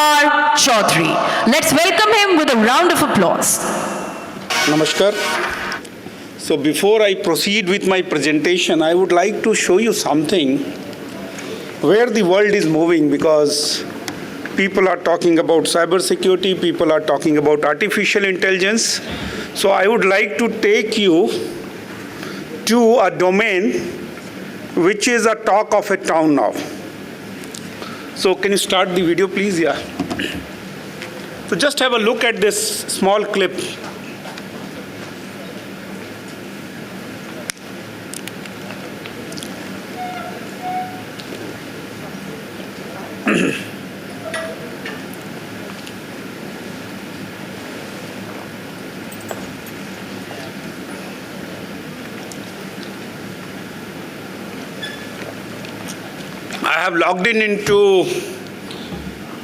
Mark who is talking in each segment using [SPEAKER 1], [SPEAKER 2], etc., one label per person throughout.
[SPEAKER 1] Kumar Choudhary. Let's welcome him with a round of applause.
[SPEAKER 2] Namaskar. So before I proceed with my presentation, I would like to show you something where the world is moving, because people are talking about cybersecurity, people are talking about artificial intelligence. So I would like to take you to a domain which is a talk of a town now. So can you start the video, please? Yeah. So just have a look at this small clip. I have logged in into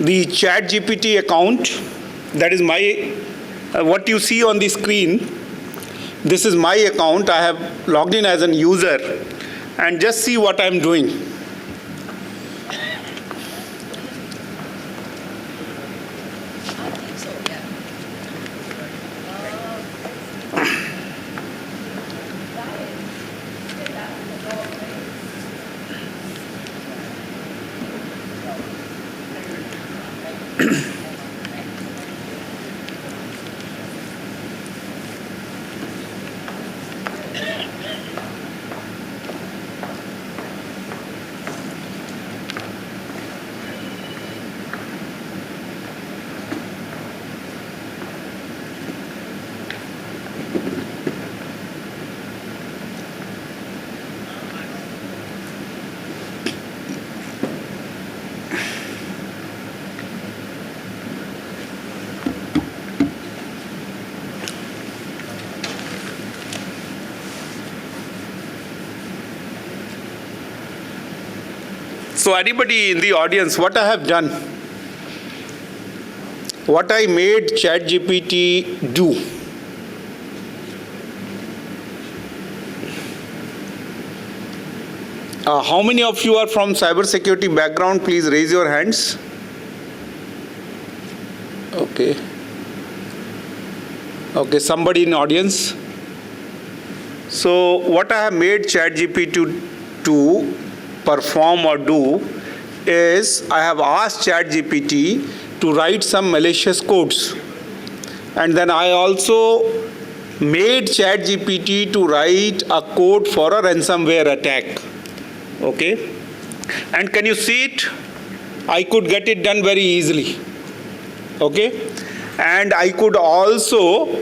[SPEAKER 2] the ChatGPT account. That is my, what you see on the screen. This is my account. I have logged in as a user, and just see what I'm doing. So anybody in the audience, what I have done, what I made ChatGPT do. How many of you are from cybersecurity background? Please raise your hands. Okay. Okay, somebody in the audience. So what I have made ChatGPT to perform or do is, I have asked ChatGPT to write some malicious codes, and then I also made ChatGPT to write a code for a ransomware attack. Okay, and can you see it? I could get it done very easily. Okay, and I could also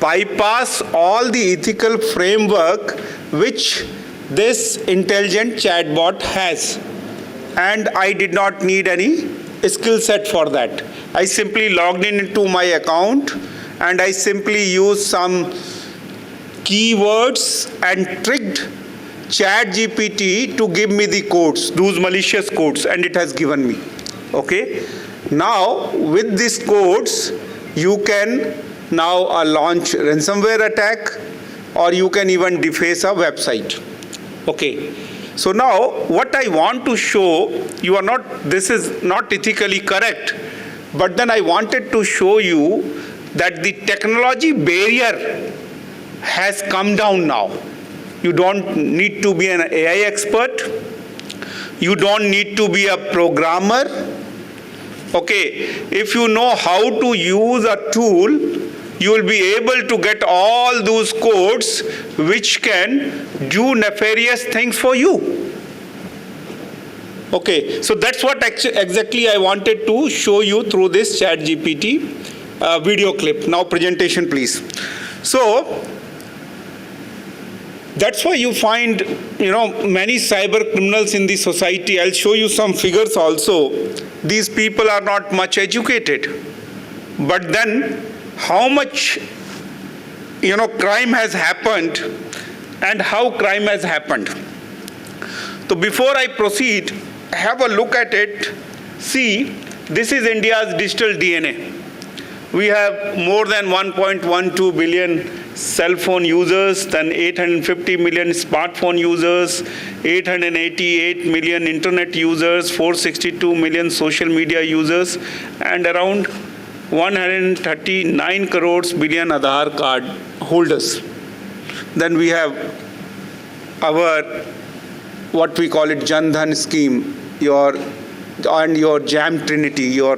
[SPEAKER 2] bypass all the ethical framework which this intelligent chatbot has, and I did not need any skill set for that. I simply logged into my account, and I simply used some keywords and tricked ChatGPT to give me the codes, those malicious codes, and it has given me. Okay. Now with these codes, you can now launch ransomware attack, or you can even deface a website. Okay, so now what I want to show, this is not ethically correct, but then I wanted to show you that the technology barrier has come down now. You don't need to be an AI expert. You don't need to be a programmer. Okay, if you know how to use a tool, you will be able to get all those codes which can do nefarious things for you. Okay, so that's what exactly I wanted to show you through this ChatGPT video clip. Now presentation, please. So that's why you find, many cyber criminals in the society. I'll show you some figures also. These people are not much educated, but then how much crime has happened and how crime has happened. So before I proceed, have a look at it. See, this is India's digital DNA. We have more than 1.12 billion cell phone users, then 850 million smartphone users, 888 million internet users, 462 million social media users, and around 139 crores billion Aadhaar card holders. Then we have our, what we call it, Jan Dhan scheme, your JAM Trinity, your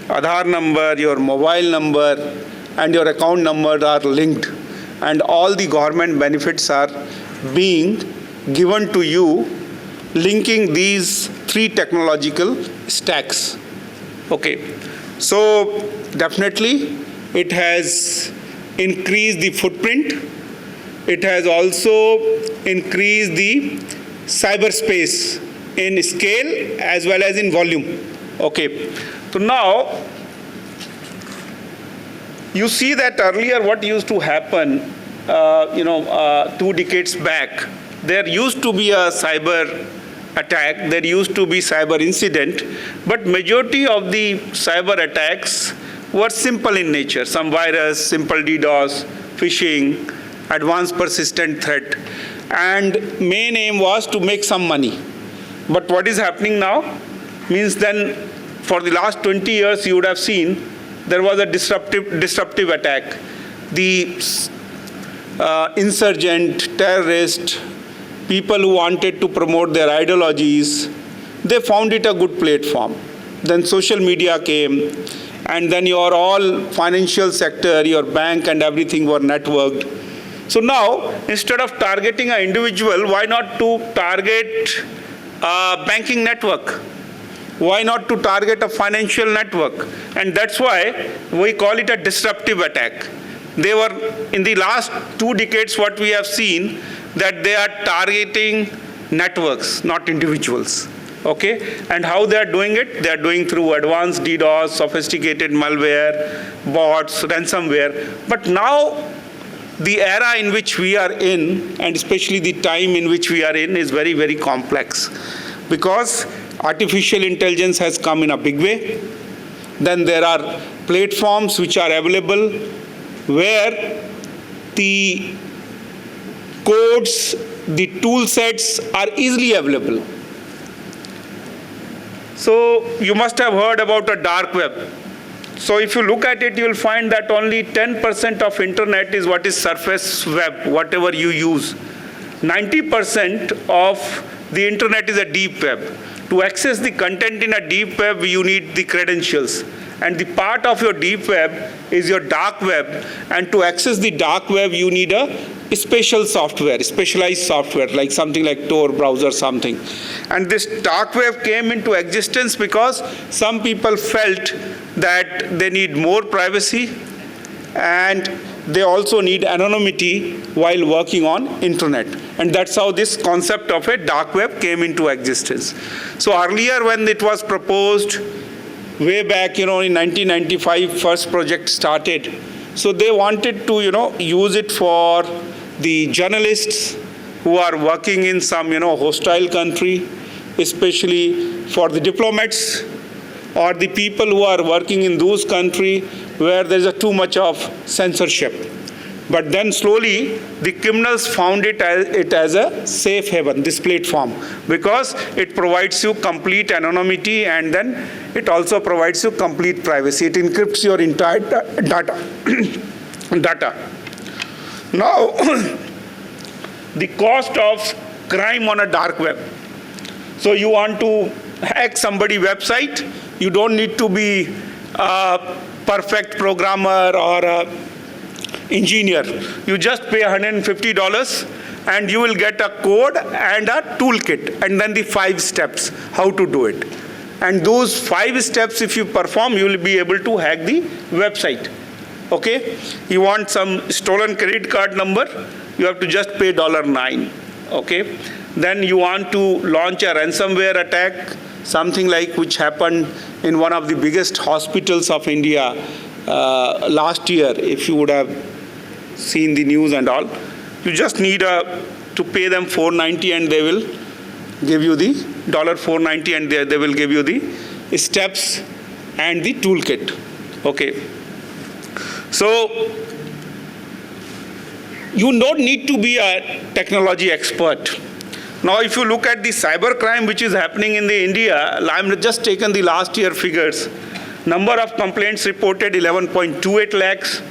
[SPEAKER 2] Aadhaar number, your mobile number, and your account number are linked. And all the government benefits are being given to you, linking these three technological stacks. Okay. So definitely it has increased the footprint. It has also increased the cyberspace in scale as well as in volume. Okay. So now you see that earlier what used to happen, 2 decades back, there used to be a cyber attack, there used to be cyber incident, but majority of the cyber attacks were simple in nature, some virus, simple DDoS, phishing, advanced persistent threat, and main aim was to make some money. But what is happening now means then for the last 20 years you would have seen there was a disruptive attack. The insurgent, terrorist, people who wanted to promote their ideologies, they found it a good platform. Then social media came, and then your all financial sector, your bank and everything were networked. So now, instead of targeting an individual, why not to target a banking network? Why not to target a financial network? And that's why we call it a disruptive attack. They were, in the last 2 decades, what we have seen, that they are targeting networks, not individuals. Okay? And how they are doing it? They are doing through advanced DDoS, sophisticated malware, bots, ransomware. But now, the era in which we are in, and especially the time in which we are in, is very, very complex. Because artificial intelligence has come in a big way. Then there are platforms which are available where the codes, the tool sets are easily available. So you must have heard about a dark web. So if you look at it, you will find that only 10% of internet is what is surface web, whatever you use. 90% of the internet is a deep web. To access the content in a deep web, you need the credentials. And the part of your deep web is your dark web. And to access the dark web, you need a special software, specialized software, like something like Tor browser something. And this dark web came into existence because some people felt that they need more privacy and they also need anonymity while working on internet. And that's how this concept of a dark web came into existence. So earlier when it was proposed, way back, in 1995, first project started. So they wanted to, use it for the journalists who are working in some, hostile country, especially for the diplomats or the people who are working in those countries where there's too much of censorship. But then slowly, the criminals found it as a safe haven, this platform, because it provides you complete anonymity and then it also provides you complete privacy. It encrypts your entire data. Now, the cost of crime on a dark web. So you want to hack somebody's website, you don't need to be a perfect programmer or a engineer. You just pay $150 and you will get a code and a toolkit and then the 5 steps how to do it. And those 5 steps, if you perform, you will be able to hack the website. Okay? You want some stolen credit card number, you have to just pay $9. Okay? Then you want to launch a ransomware attack, something like which happened in one of the biggest hospitals of India last year, if you would have seen the news and all. You just need to pay them $490 and they will give you the $490 and they will give you the steps and the toolkit. Okay. So you don't need to be a technology expert. Now, if you look at the cyber crime which is happening in the India, I'm just taken the last year figures. Number of complaints reported 11.28 lakhs.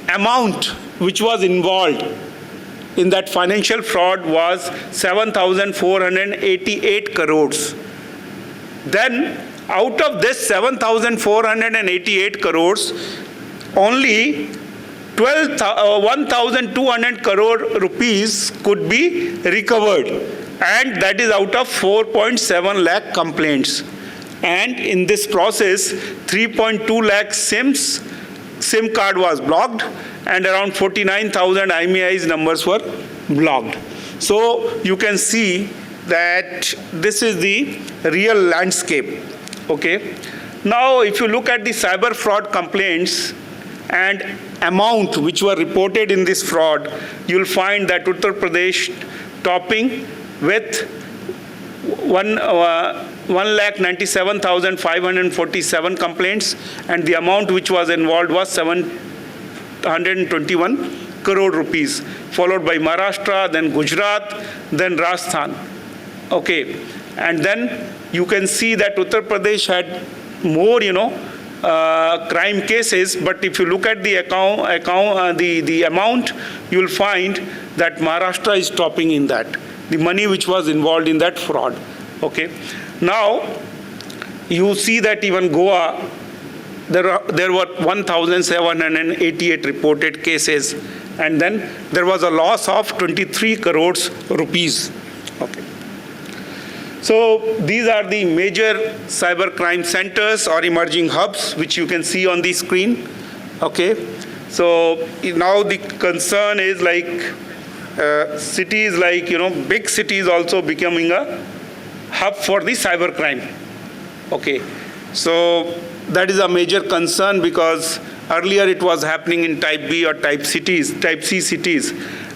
[SPEAKER 2] Amount which was involved in that financial fraud was 7,488 crores. Then, out of this 7,488 crores, only 1,200 crore rupees could be recovered, and that is out of 4.7 lakh complaints. And in this process, 3.2 lakh SIM card was blocked, and around 49,000 IMEI's numbers were blocked. So you can see that this is the real landscape. Okay. Now, if you look at the cyber fraud complaints and amount which were reported in this fraud, you'll find that Uttar Pradesh topping with 1,97,547 complaints, and the amount which was involved was 721 crore rupees, followed by Maharashtra, then Gujarat, then Rajasthan. Okay, and then you can see that Uttar Pradesh had more, crime cases, but if you look at the the amount, you will find that Maharashtra is topping in that, the money which was involved in that fraud. Okay. Now, you see that even Goa, there were 1,788 reported cases, and then there was a loss of 23 crores rupees. Okay. So these are the major cyber crime centers or emerging hubs, which you can see on the screen. Okay. So now the concern is like cities like, big cities also becoming a hub for the cyber crime. Okay. So that is a major concern, because earlier it was happening in type B or type C cities.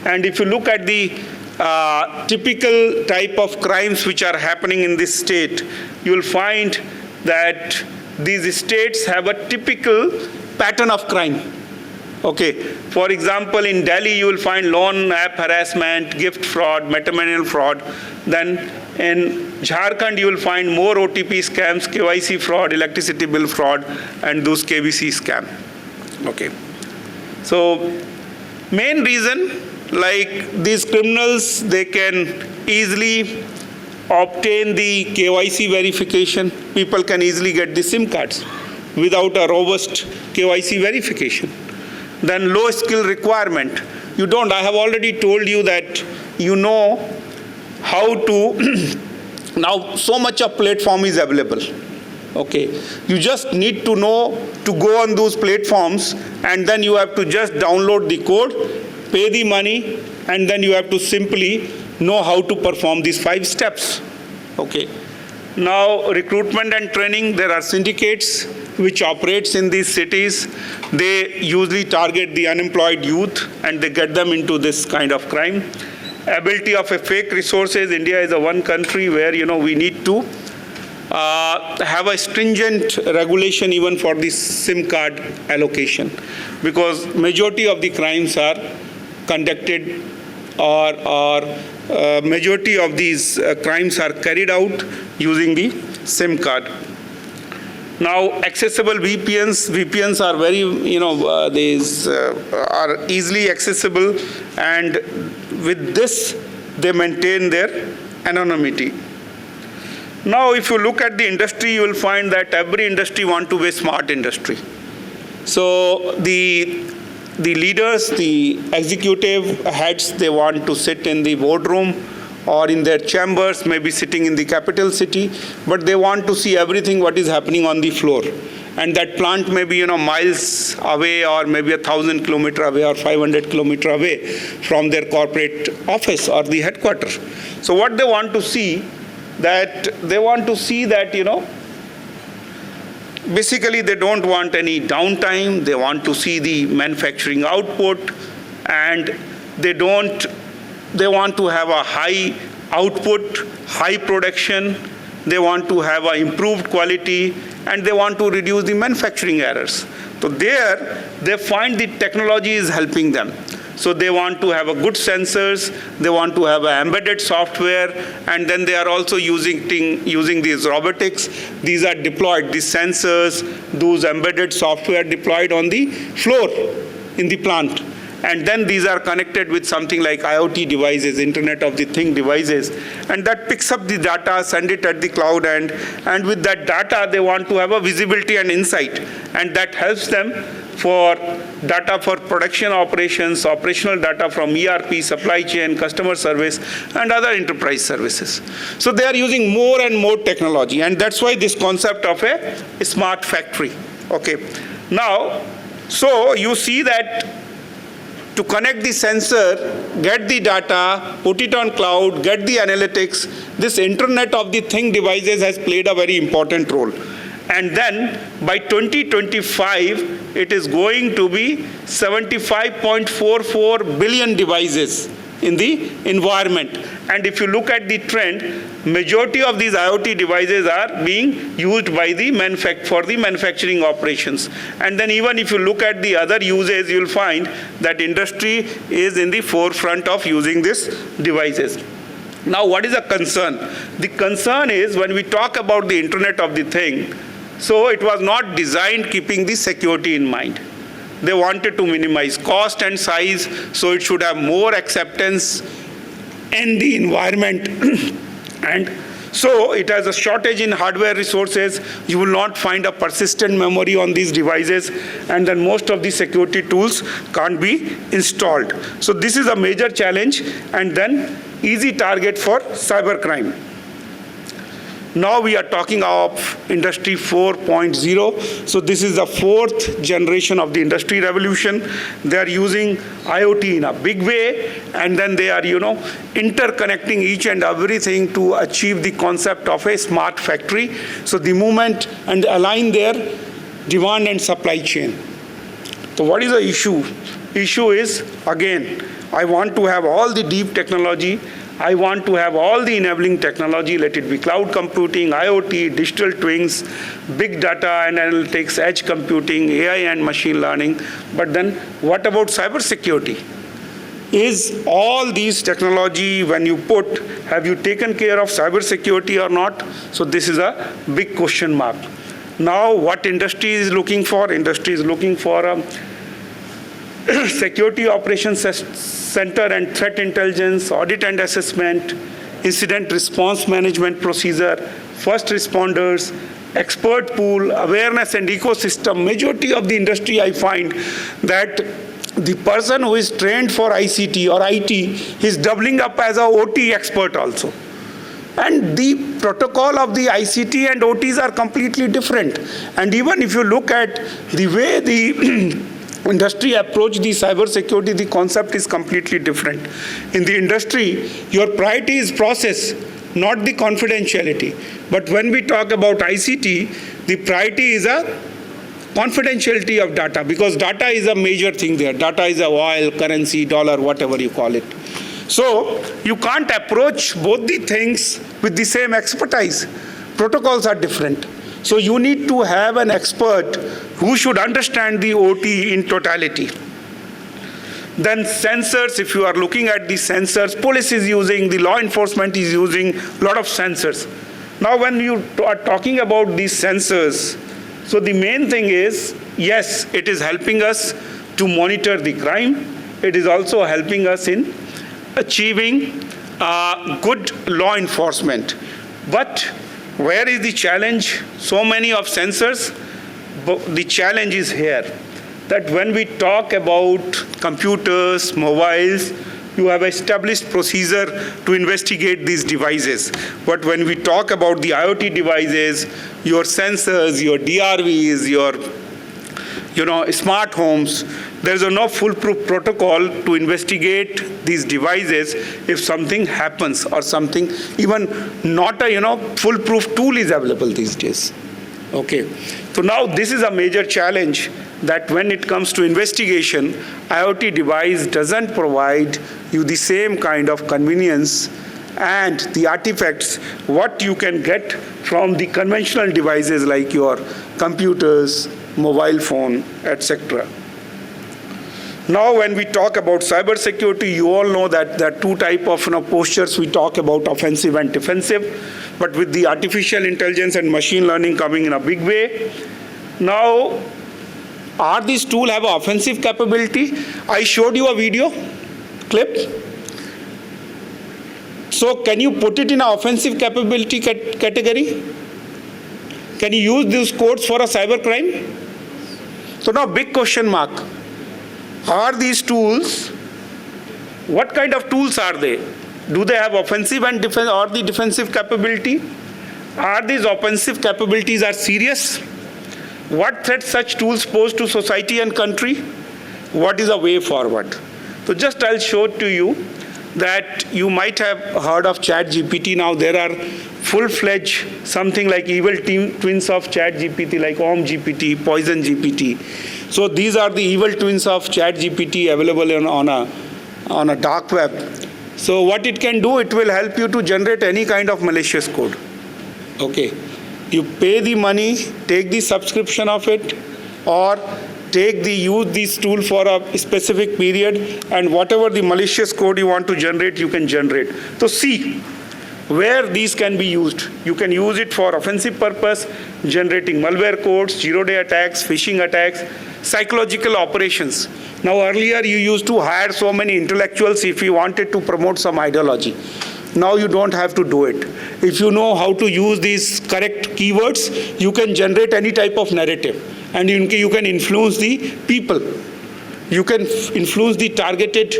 [SPEAKER 2] And if you look at the typical type of crimes which are happening in this state, you will find that these states have a typical pattern of crime. Okay. For example, in Delhi, you will find loan app harassment, gift fraud, matrimonial fraud. Then in Jharkhand, you will find more OTP scams, KYC fraud, electricity bill fraud, and those KBC scam. Okay. So main reason, like these criminals, they can easily obtain the KYC verification. People can easily get the SIM cards without a robust KYC verification. Then low skill requirement. You don't. I have already told you that you know how to. Now so much of platform is available. Okay. You just need to know to go on those platforms, and then you have to just download the code, pay the money, and then you have to simply know how to perform these 5 steps. Okay. Now, recruitment and training, there are syndicates which operates in these cities. They usually target the unemployed youth, and they get them into this kind of crime. Ability of a fake resources. India is a one country where, we need to have a stringent regulation even for the SIM card allocation, because majority of the crimes are conducted or majority of these crimes are carried out using the SIM card. Now, accessible VPNs are very, these are easily accessible, and with this, they maintain their anonymity. Now, if you look at the industry, you will find that every industry wants to be a smart industry. So the leaders, the executive heads, they want to sit in the boardroom or in their chambers, maybe sitting in the capital city, but they want to see everything what is happening on the floor. And that plant may be, miles away, or maybe 1,000 kilometers away, or 500 kilometers away from their corporate office or the headquarters. So what they want to see, basically they don't want any downtime. They want to see the manufacturing output, and they want to have a high output, high production. They want to have an improved quality, and they want to reduce the manufacturing errors. So there, they find the technology is helping them. So they want to have a good sensors, they want to have an embedded software, and then they are also using these robotics. These are deployed, these sensors, those embedded software deployed on the floor in the plant. And then these are connected with something like IoT devices, Internet of the Thing devices, and that picks up the data, send it at the cloud, and with that data, they want to have a visibility and insight, and that helps them for data for production operations, operational data from ERP, supply chain, customer service, and other enterprise services. So they are using more and more technology, and that's why this concept of a smart factory. Okay. Now, so you see that to connect the sensor, get the data, put it on cloud, get the analytics, this Internet of the Thing devices has played a very important role. And then by 2025, it is going to be 75.44 billion devices in the environment. And if you look at the trend, majority of these IoT devices are being used by the for the manufacturing operations. And then even if you look at the other uses, you'll find that industry is in the forefront of using these devices. Now, what is the concern? The concern is when we talk about the Internet of the Thing, so it was not designed keeping the security in mind. They wanted to minimize cost and size, so it should have more acceptance in the environment. And so it has a shortage in hardware resources. You will not find a persistent memory on these devices, and then most of the security tools can't be installed. So this is a major challenge, and then easy target for cybercrime. Now we are talking of Industry 4.0. So this is the fourth generation of the industry revolution. They are using IoT in a big way, and then they are, interconnecting each and everything to achieve the concept of a smart factory. So the movement and align their demand and supply chain. So what is the issue? Issue is, again, I want to have all the deep technology. I want to have all the enabling technology, let it be cloud computing, IoT, digital twins, big data and analytics, edge computing, AI and machine learning. But then what about cybersecurity? Is all these technology, when you put, have you taken care of cybersecurity or not? So this is a big question mark. Now what industry is looking for? Industry is looking for a security operations center and threat intelligence, audit and assessment, incident response management procedure, first responders, expert pool, awareness and ecosystem. Majority of the industry, I find that the person who is trained for ICT or IT is doubling up as a OT expert also. And the protocol of the ICT and OTs are completely different. And even if you look at the way the industry approach the cyber security, the concept is completely different. In the industry, your priority is process, not the confidentiality. But when we talk about ICT, the priority is a confidentiality of data, because data is a major thing there. Data is a oil, currency, dollar, whatever you call it. So you can't approach both the things with the same expertise. Protocols are different. So you need to have an expert who should understand the OT in totality. Then sensors, if you are looking at the sensors, police is using, the law enforcement is using a lot of sensors. Now when you are talking about these sensors, so the main thing is, yes, it is helping us to monitor the crime. It is also helping us in achieving good law enforcement. But where is the challenge? So many of sensors, but the challenge is here, that when we talk about computers, mobiles, you have established procedure to investigate these devices. But when we talk about the IoT devices, your sensors, your DRVs, your smart homes, there is no foolproof protocol to investigate these devices if something happens or something, even not a foolproof tool is available these days. Okay, so now this is a major challenge, that when it comes to investigation, IoT device doesn't provide you the same kind of convenience and the artifacts what you can get from the conventional devices like your computers, mobile phone, etc. Now, when we talk about cyber security, you all know that there are two types of postures we talk about, offensive and defensive. But with the artificial intelligence and machine learning coming in a big way, now, are these tools have an offensive capability? I showed you a video clip. So can you put it in an offensive capability category? Can you use these codes for a cyber crime? So now big question mark. Are these tools, what kind of tools are they? Do they have offensive and defense or the defensive capability? Are these offensive capabilities are serious? What threats such tools pose to society and country? What is a way forward? So just I'll show to you that you might have heard of ChatGPT. Now there are full-fledged something like evil twins of ChatGPT, like OmGPT, Poison GPT. So these are the evil twins of ChatGPT available on a dark web. So what it can do, it will help you to generate any kind of malicious code. Okay. You pay the money, take the subscription of it, or use this tool for a specific period, and whatever the malicious code you want to generate, you can generate. So see where these can be used. You can use it for offensive purpose, generating malware codes, zero-day attacks, phishing attacks, psychological operations. Now earlier you used to hire so many intellectuals if you wanted to promote some ideology. Now you don't have to do it. If you know how to use these correct keywords, you can generate any type of narrative. And you can influence the people. You can influence the targeted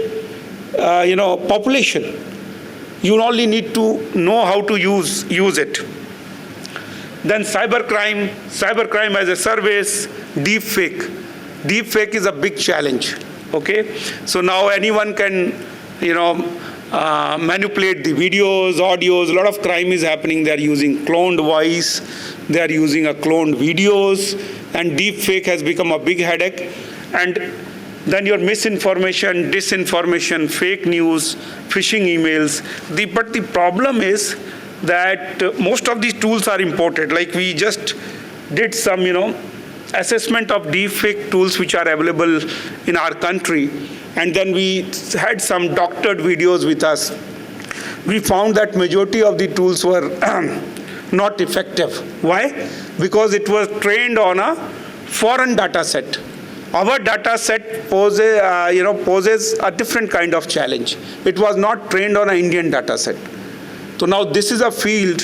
[SPEAKER 2] population. You only need to know how to use it. Then cybercrime as a service, deepfake. Deepfake is a big challenge. Okay, so now anyone can manipulate the videos, audios. A lot of crime is happening. They are using cloned voice. They are using cloned videos. And deepfake has become a big headache. And then your misinformation, disinformation, fake news, phishing emails. But the problem is that most of these tools are imported. Like we just did some, assessment of deepfake tools which are available in our country. And then we had some doctored videos with us. We found that majority of the tools were not effective. Why? Because it was trained on a foreign data set. Our data set poses a different kind of challenge. It was not trained on an Indian data set. So now this is a field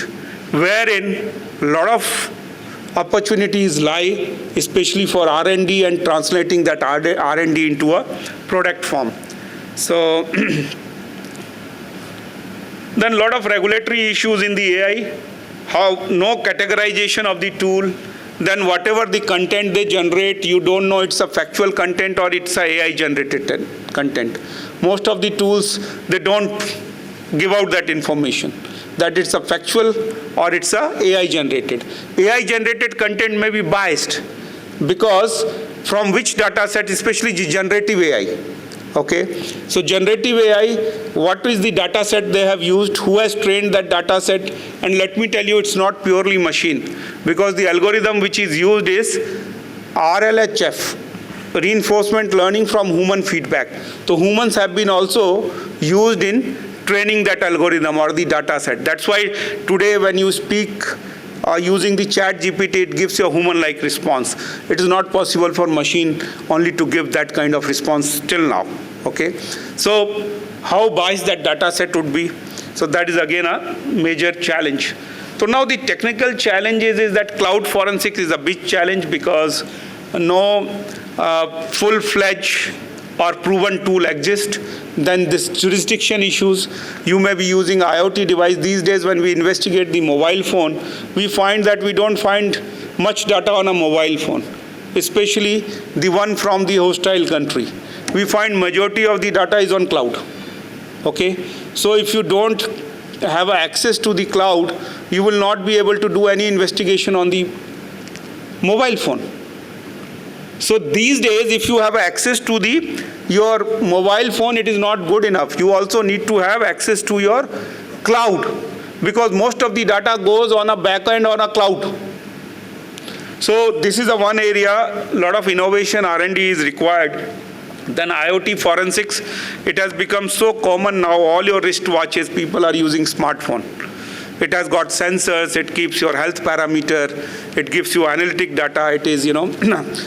[SPEAKER 2] wherein a lot of opportunities lie, especially for R&D and translating that R&D into a product form. So then a lot of regulatory issues in the AI, how no categorization of the tool, then whatever the content they generate, you don't know it's a factual content or it's a AI generated content. Most of the tools, they don't give out that information, that it's a factual or it's a AI generated. AI generated content may be biased because from which data set, especially generative AI. Okay, so generative AI, what is the data set they have used, who has trained that data set, and let me tell you, it's not purely machine, because the algorithm which is used is RLHF, reinforcement learning from human feedback. So humans have been also used in training that algorithm or the data set. That's why today when you speak using the ChatGPT, it gives you a human-like response. It is not possible for machine only to give that kind of response till now. Okay, so how biased that data set would be? So that is again a major challenge. So now the technical challenges is that cloud forensics is a big challenge because no full-fledged or proven tool exists. Then this jurisdiction issues, you may be using IoT device. These days when we investigate the mobile phone, we find that we don't find much data on a mobile phone, especially the one from the hostile country. We find majority of the data is on cloud. Okay, so if you don't have access to the cloud, you will not be able to do any investigation on the mobile phone. So these days, if you have access to your mobile phone, it is not good enough. You also need to have access to your cloud, because most of the data goes on a backend on a cloud. So this is a one area, lot of innovation R&D is required. Then IoT forensics, it has become so common now, all your wristwatches, people are using smartphone. It has got sensors, it keeps your health parameter, it gives you analytic data, it is,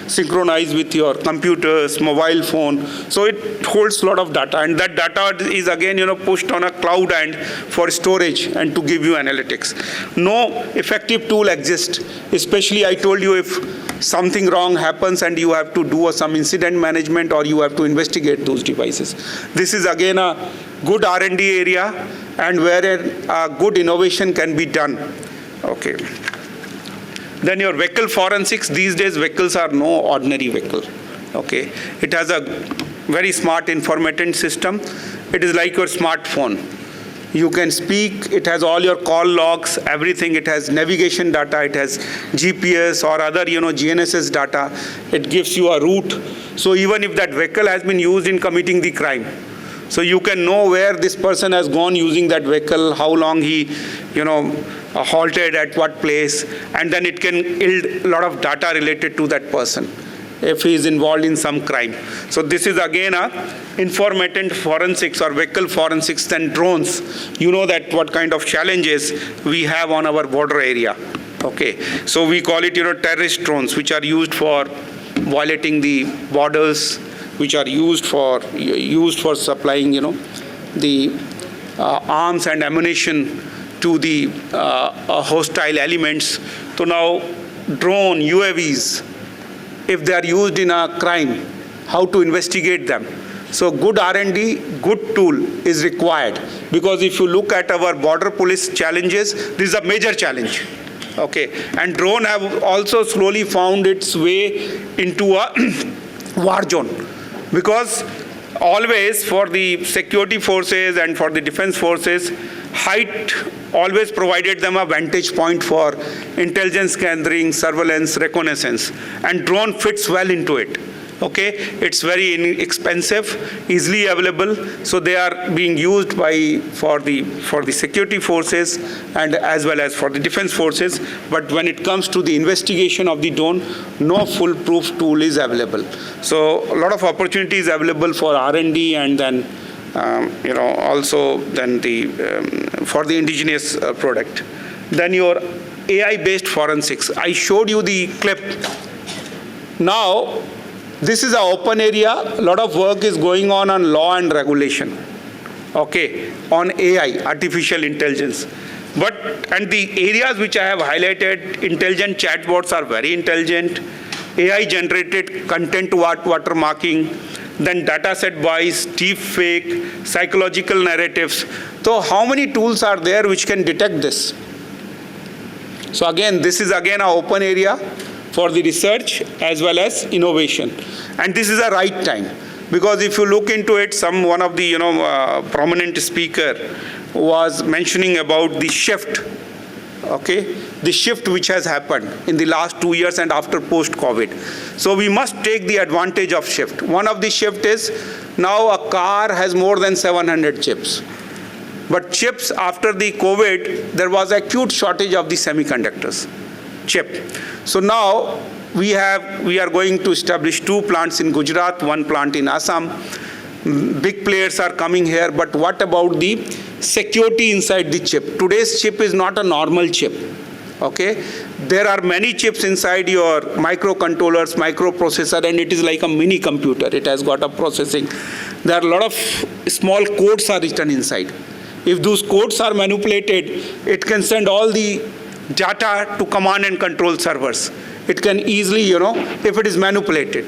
[SPEAKER 2] synchronized with your computers, mobile phone. So it holds a lot of data, and that data is again, pushed on a cloud and for storage and to give you analytics. No effective tool exists, especially I told you if something wrong happens and you have to do some incident management or you have to investigate those devices. This is again a good R&D area and where a good innovation can be done. Okay. Then your vehicle forensics, these days vehicles are no ordinary vehicle. Okay. It has a very smart information system. It is like your smartphone. You can speak, it has all your call logs, everything. It has navigation data, it has GPS or other, GNSS data. It gives you a route. So even if that vehicle has been used in committing the crime, so you can know where this person has gone using that vehicle, how long he, halted at what place, and then it can yield a lot of data related to that person if he is involved in some crime. So this is again a information forensics or vehicle forensics. Then drones, you know that what kind of challenges we have on our border area. Okay, so we call it, terrorist drones, which are used for violating the borders, which are used for supplying, the arms and ammunition to the hostile elements. So now drone, UAVs, if they are used in a crime, how to investigate them. So good R&D, good tool is required, because if you look at our border police challenges, this is a major challenge. Okay, and drone have also slowly found its way into a war zone. Because always for the security forces and for the defense forces, height always provided them a vantage point for intelligence gathering, surveillance, reconnaissance, and drone fits well into it. Okay, it's very inexpensive, easily available, so they are being used for the security forces and as well as for the defense forces. But when it comes to the investigation of the drone, no foolproof tool is available. So a lot of opportunities available for R&D, and then also then for the indigenous product. Then your AI-based forensics. I showed you the clip. Now, this is an open area. A lot of work is going on law and regulation. Okay, on AI, artificial intelligence. And the areas which I have highlighted, intelligent chatbots are very intelligent. AI-generated content watermarking, then dataset bias, deep fake, psychological narratives. So how many tools are there which can detect this? So again, this is again an open area for the research as well as innovation. And this is a right time, because if you look into it, one of the prominent speaker was mentioning about the shift, okay, the shift which has happened in the last 2 years and after post-COVID. So we must take the advantage of shift. One of the shift is now a car has more than 700 chips. But chips, after the COVID, there was acute shortage of the semiconductors chip. So now we are going to establish 2 plants in Gujarat, 1 plant in Assam. Big players are coming here, but what about the security inside the chip? Today's chip is not a normal chip. Okay, there are many chips inside your microcontrollers, microprocessor, and it is like a mini computer. It has got a processing. There are a lot of small codes are written inside. If those codes are manipulated, it can send all the data to command and control servers. It can easily, if it is manipulated.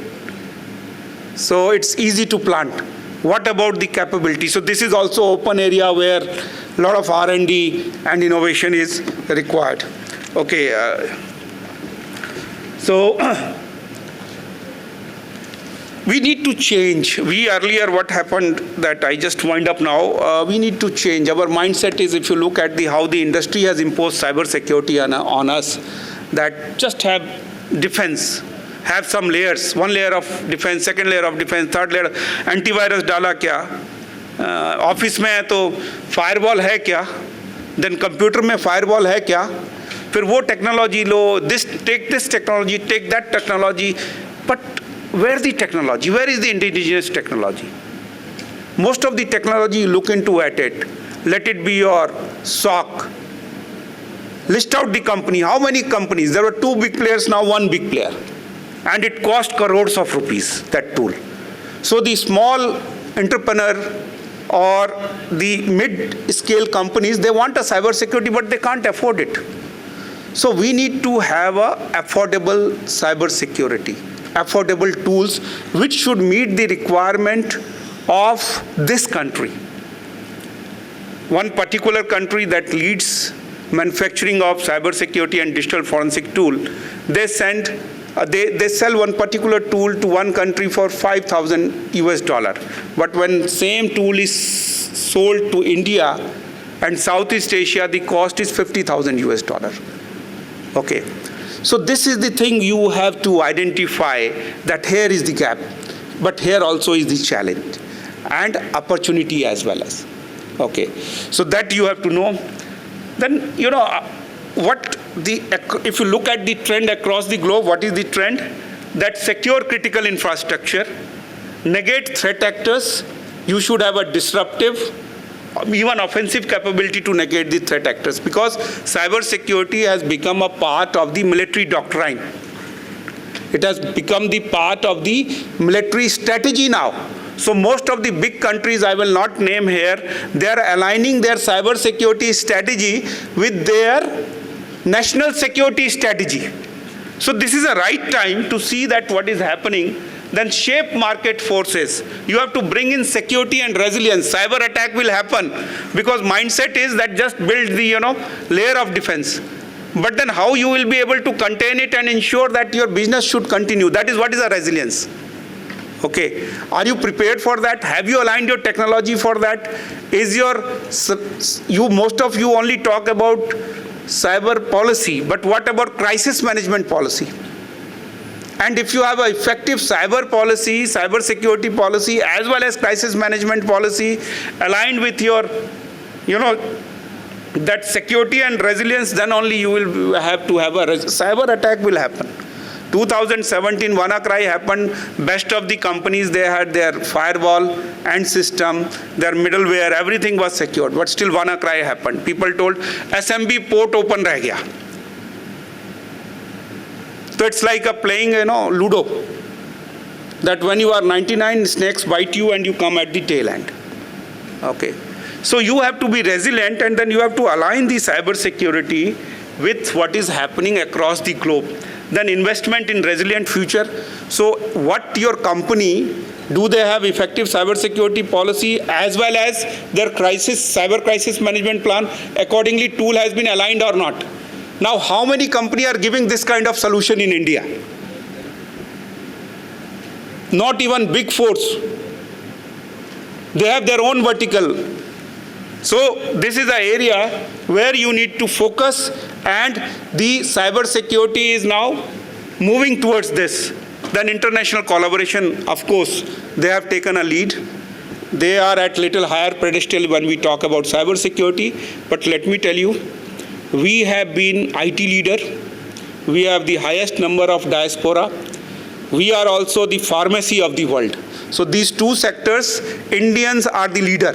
[SPEAKER 2] So it's easy to plant. What about the capability? So this is also open area where a lot of R&D and innovation is required. Okay, so we need to change. Earlier what happened that I just wind up now, we need to change. Our mindset is, if you look at how the industry has imposed cyber security on us, that just have defense, have some layers, 1 layer of defense, 2nd layer of defense, 3rd layer, antivirus डाला क्या, office में है तो firewall है क्या, then computer में firewall है क्या, फिर वो technology low, take this technology, take that technology, but where the technology? Where is the indigenous technology? Most of the technology you look into at it, let it be your SOC. List out the company. How many companies? There were 2 big players, now 1 big player. And it cost crores of rupees, that tool. So the small entrepreneur or the mid-scale companies, they want a cyber security, but they can't afford it. So we need to have a affordable cyber security, affordable tools, which should meet the requirement of this country. One particular country that leads manufacturing of cyber security and digital forensic tool, they sell one particular tool to one country for $5,000. But when same tool is sold to India and Southeast Asia, the cost is $50,000. Okay. So this is the thing you have to identify, that here is the gap, but here also is the challenge and opportunity as well as. Okay. So that you have to know. Then, if you look at the trend across the globe, what is the trend? That secure critical infrastructure, negate threat actors, you should have a disruptive, even offensive capability to negate the threat actors, because cyber security has become a part of the military doctrine. It has become the part of the military strategy now. So most of the big countries, I will not name here, they are aligning their cyber security strategy with their national security strategy. So this is a right time to see that what is happening. Then shape market forces. You have to bring in security and resilience. Cyber attack will happen because mindset is that just build the layer of defense. But then how you will be able to contain it and ensure that your business should continue? That is what is a resilience. Okay, are you prepared for that? Have you aligned your technology for that? Most of you only talk about cyber policy, but what about crisis management policy? And if you have an effective cyber policy, cyber security policy, as well as crisis management policy aligned with your, that security and resilience, then only you will have to have a cyber attack will happen. 2017 WannaCry happened. Best of the companies, they had their firewall and system, their middleware, everything was secured. But still WannaCry happened. People told SMB port open reh gaya. So it's like a playing, Ludo. That when you are 99, snakes bite you and you come at the tail end. Okay. So you have to be resilient, and then you have to align the cyber security with what is happening across the globe. Then investment in resilient future. So what your company, do they have effective cyber security policy as well as their cyber crisis management plan? Accordingly, tool has been aligned or not? Now, how many companies are giving this kind of solution in India? Not even big fours. They have their own vertical. So this is an area where you need to focus, and the cyber security is now moving towards this. Then international collaboration, of course, they have taken a lead. They are at little higher pedestal when we talk about cyber security. But let me tell you, we have been IT leader. We have the highest number of diaspora. We are also the pharmacy of the world. So these two sectors, Indians are the leader.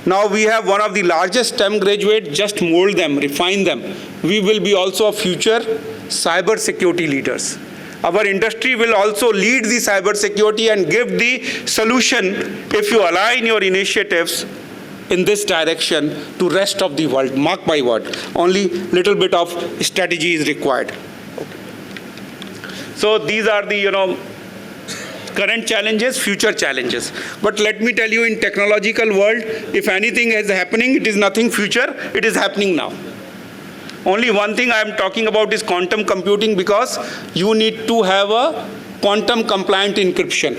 [SPEAKER 2] Now we have one of the largest STEM graduates, just mold them, refine them. We will be also a future cyber security leaders. Our industry will also lead the cyber security and give the solution if you align your initiatives in this direction to rest of the world. Mark my word, only little bit of strategy is required. Okay. So these are the, current challenges, future challenges. But let me tell you, in technological world, if anything is happening, it is nothing future, it is happening now. Only one thing I am talking about is quantum computing, because you need to have a quantum compliant encryption.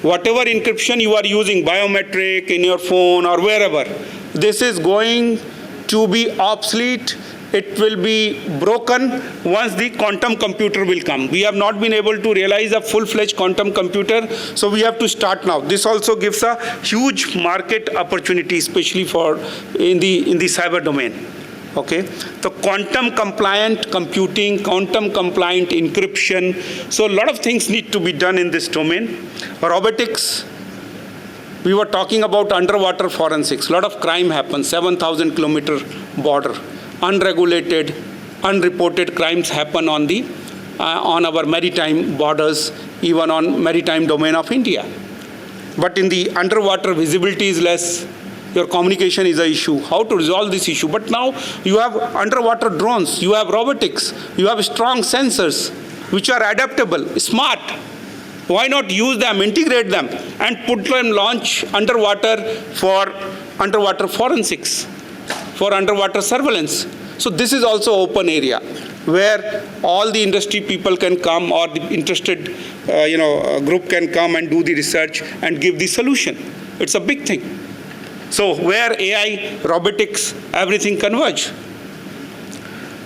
[SPEAKER 2] Whatever encryption you are using, biometric, in your phone or wherever, this is going to be obsolete. It will be broken once the quantum computer will come. We have not been able to realize a full-fledged quantum computer, so we have to start now. This also gives a huge market opportunity, especially for in the cyber domain. Okay, so quantum compliant computing, quantum compliant encryption. So a lot of things need to be done in this domain. Robotics, we were talking about underwater forensics. A lot of crime happens, 7,000 kilometer border. Unregulated, unreported crimes happen on our maritime borders, even on maritime domain of India. But in the underwater, visibility is less. Your communication is an issue. How to resolve this issue? But now you have underwater drones, you have robotics, you have strong sensors, which are adaptable, smart. Why not use them, integrate them, and put them launch underwater for underwater forensics, for underwater surveillance? So this is also open area where all the industry people can come, or the interested group can come and do the research and give the solution. It's a big thing. So where AI, robotics, everything converge.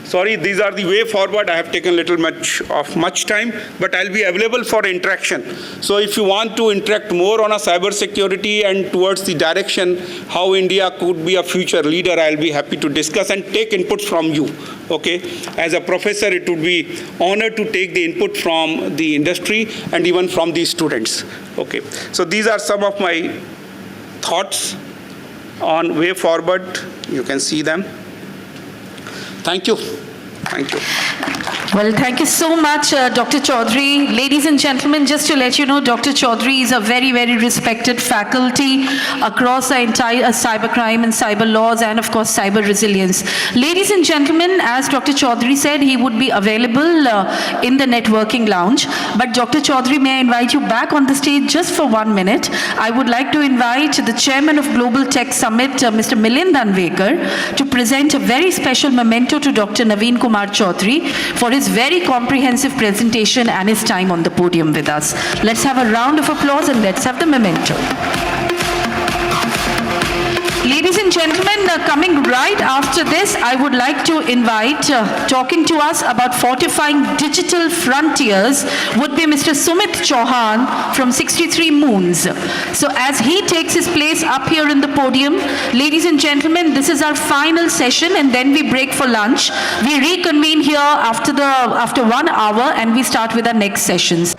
[SPEAKER 2] Sorry, these are the way forward. I have taken little much time, but I'll be available for interaction. So if you want to interact more on a cyber security and towards the direction how India could be a future leader, I'll be happy to discuss and take inputs from you. Okay, as a professor, it would be honor to take the input from the industry and even from the students. Okay, so these are some of my thoughts on way forward. You can see them. Thank you. Thank you.
[SPEAKER 1] Well, thank you so much, Dr. Choudhary. Ladies and gentlemen, just to let you know, Dr. Choudhary is a very, very respected faculty across the entire cybercrime and cyber laws and, of course, cyber resilience. Ladies and gentlemen, as Dr. Choudhary said, he would be available in the networking lounge. But Dr. Choudhary, may I invite you back on the stage just for 1 minute? I would like to invite the chairman of Global Tech Summit, Mr. Milind Danvekar, to present a very special memento to Dr. Naveen Kumar Choudhary for his very comprehensive presentation and his time on the podium with us. Let's have a round of applause and let's have the memento. Ladies and gentlemen, coming right after this, I would like to invite, talking to us about fortifying digital frontiers, would be Mr. Sumit Chauhan from 63 Moons. So as he takes his place up here in the podium, ladies and gentlemen, this is our final session, and then we break for lunch. We reconvene here after 1 hour and we start with our next sessions.